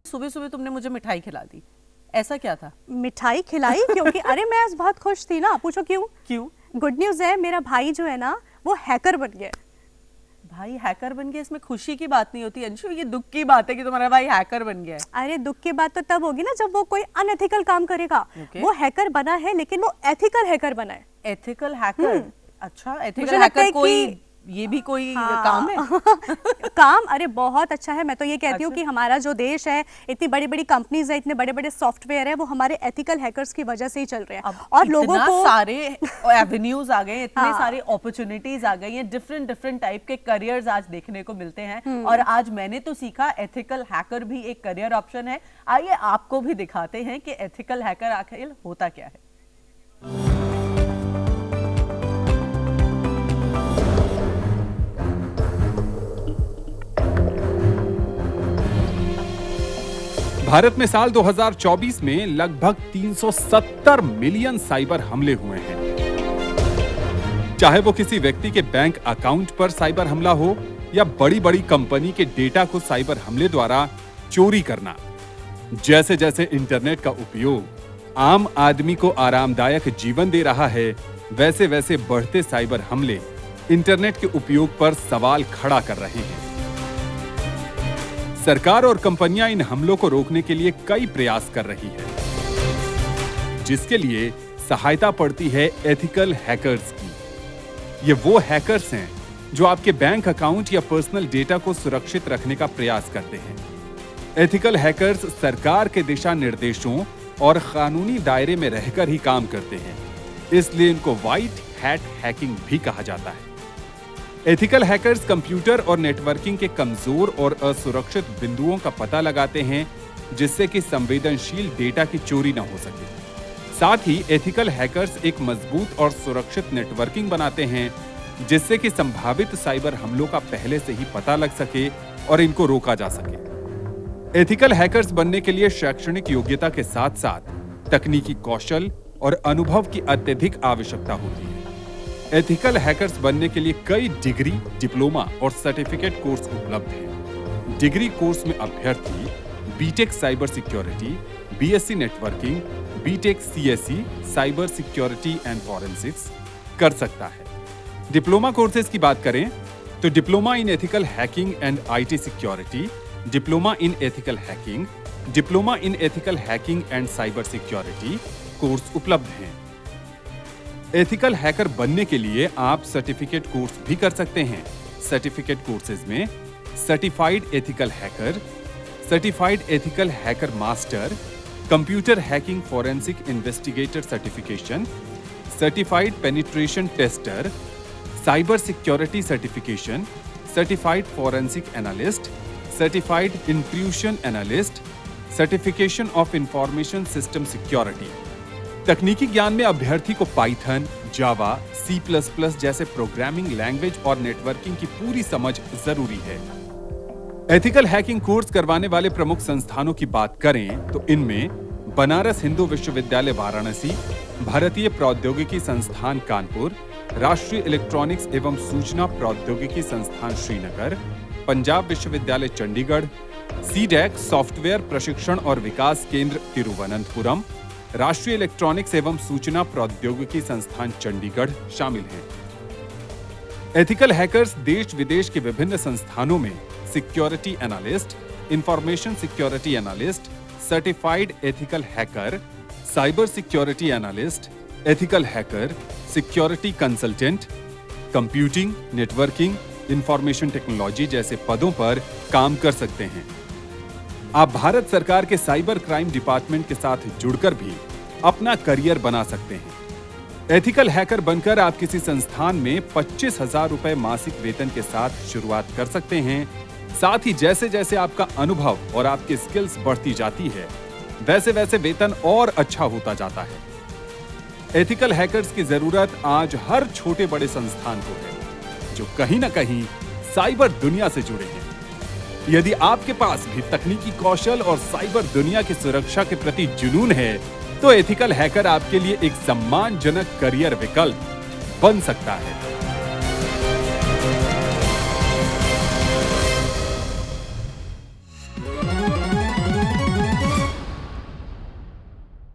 सुबह सुबह तुमने मुझे मिठाई खिला दी, ऐसा क्या था? मिठाई खिलाई क्योंकि अरे मैं आज बहुत खुश थी ना। पूछो क्यों? क्यों? गुड न्यूज है, मेरा भाई जो है ना वो हैकर बन गया। भाई हैकर बन गया, इसमें खुशी की बात नहीं होती अंशु, ये दुख की बात है कि तुम्हारा भाई हैकर बन गया है। अरे दुख की बात तो तब होगी ना जब वो कोई अनएथिकल काम करेगा। Okay. वो हैकर बना है लेकिन वो एथिकल हैकर बना है। Ethical hacker? अच्छा, मुझे एथिकल लगता हैकर है कोई कि ये भी कोई हाँ। काम है? काम अरे बहुत अच्छा है। मैं तो ये कहती हूँ अच्छा। कि हमारा जो देश है, इतनी बड़ी बड़ी कंपनीज है, इतने बड़े बड़े सॉफ्टवेयर है, वो हमारे एथिकल हैकर्स की वजह से ही चल रहे हैं। और लोगों को सारे एवेन्यूज आ गए, इतने सारे अपॉर्चुनिटीज आ गई हैं, डिफरेंट डिफरेंट टाइप के करियर्स आज देखने को मिलते हैं। और आज मैंने तो सीखा एथिकल हैकर भी एक करियर ऑप्शन है। आइए आपको भी दिखाते हैं कि एथिकल हैकर आखिर होता क्या है। भारत में साल 2024 में लगभग 370 मिलियन साइबर हमले हुए हैं। चाहे वो किसी व्यक्ति के बैंक अकाउंट पर साइबर हमला हो या बड़ी बड़ी कंपनी के डेटा को साइबर हमले द्वारा चोरी करना। जैसे जैसे इंटरनेट का उपयोग आम आदमी को आरामदायक जीवन दे रहा है, वैसे वैसे बढ़ते साइबर हमले इंटरनेट के उपयोग पर सवाल खड़ा कर रहे हैं। सरकार और कंपनियां इन हमलों को रोकने के लिए कई प्रयास कर रही है, जिसके लिए सहायता पड़ती है एथिकल हैकर्स की। ये वो हैकर्स हैं जो आपके बैंक अकाउंट या पर्सनल डेटा को सुरक्षित रखने का प्रयास करते हैं। एथिकल हैकर्स सरकार के दिशा निर्देशों और कानूनी दायरे में रहकर ही काम करते हैं, इसलिए इनको व्हाइट हैट हैकिंग भी कहा जाता है। एथिकल हैकर्स कंप्यूटर और नेटवर्किंग के कमजोर और असुरक्षित बिंदुओं का पता लगाते हैं, जिससे कि संवेदनशील डेटा की चोरी न हो सके। साथ ही एथिकल हैकर्स एक मजबूत और सुरक्षित नेटवर्किंग बनाते हैं, जिससे कि संभावित साइबर हमलों का पहले से ही पता लग सके और इनको रोका जा सके। एथिकल हैकर्स बनने के लिए शैक्षणिक योग्यता के साथ साथ तकनीकी कौशल और अनुभव की अत्यधिक आवश्यकता होती है। एथिकल हैकर्स बनने के लिए कई डिग्री, डिप्लोमा और सर्टिफिकेट कोर्स उपलब्ध हैं। डिग्री कोर्स में अभ्यर्थी BTech cyber security, BSc networking, BTech CSE cyber security and forensics कर सकता है। डिप्लोमा कोर्सेज की बात करें तो diploma in ethical hacking and IT security, diploma in ethical hacking, diploma in ethical hacking and cyber security course उपलब्ध हैं। Ethical hacker बनने के लिए आप सर्टिफिकेट कोर्स भी कर सकते हैं। सर्टिफिकेट कोर्सेज में certified ethical hacker, certified ethical hacker master, computer hacking forensic investigator certification, certified penetration tester, cyber security certification, certified forensic analyst, certified intrusion analyst, certification of information system security. तकनीकी ज्ञान में अभ्यर्थी को Python, जावा, C++ जैसे programming language और networking की पूरी समझ जरूरी है। एथिकल हैकिंग कोर्स करवाने वाले प्रमुख संस्थानों की बात करें तो इनमें बनारस हिंदू विश्वविद्यालय वाराणसी, भारतीय प्रौद्योगिकी संस्थान कानपुर, राष्ट्रीय इलेक्ट्रॉनिक्स एवं सूचना प्रौद्योगिकी संस्थान श्रीनगर, पंजाब विश्वविद्यालय चंडीगढ़, सीडैक सॉफ्टवेयर प्रशिक्षण और विकास केंद्र तिरुवनंतपुरम, राष्ट्रीय इलेक्ट्रॉनिक्स एवं सूचना प्रौद्योगिकी संस्थान चंडीगढ़ शामिल हैं। एथिकल हैकर्स देश विदेश के विभिन्न संस्थानों में security analyst, information security analyst, certified ethical hacker, cyber security analyst, ethical hacker, security consultant, computing, networking, information technology जैसे पदों पर काम कर सकते हैं। आप भारत सरकार के साइबर क्राइम डिपार्टमेंट के साथ जुड़कर भी अपना करियर बना सकते हैं। एथिकल हैकर बनकर आप किसी संस्थान में 25,000 रुपए मासिक वेतन के साथ शुरुआत कर सकते हैं। साथ ही जैसे जैसे आपका अनुभव और आपकी स्किल्स बढ़ती जाती है, वैसे वैसे वेतन और अच्छा होता जाता है। एथिकल हैकर्स की जरूरत आज हर छोटे बड़े संस्थान को है, जो कहीं ना कहीं साइबर दुनिया से जुड़े हैं। यदि आपके पास भी तकनीकी कौशल और साइबर दुनिया की सुरक्षा के प्रति जुनून है, तो एथिकल हैकर आपके लिए एक सम्मानजनक करियर विकल्प बन सकता है।